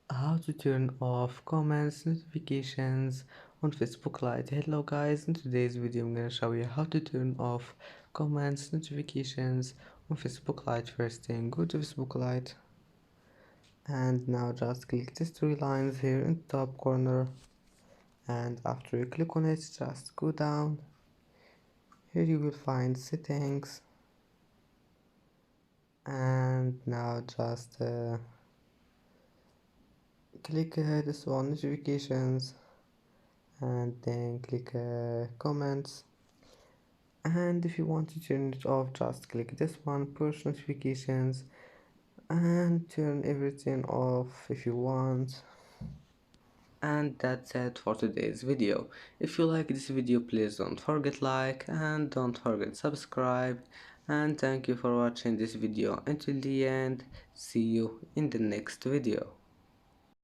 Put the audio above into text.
How to turn off comments notifications on Facebook Lite. Hello guys, in today's video I'm gonna show you how to turn off comments notifications on Facebook Lite. First thing, go to Facebook Lite and now just click these three lines here in the top corner, and after you click on it just go down. Here you will find settings, and now just click this one, notifications, and then click comments. And if you want to turn it off, just click this one, push notifications, and turn everything off if you want. And that's it for today's video. If you like this video, please don't forget like and don't forget subscribe, and thank you for watching this video until the end. See you in the next video.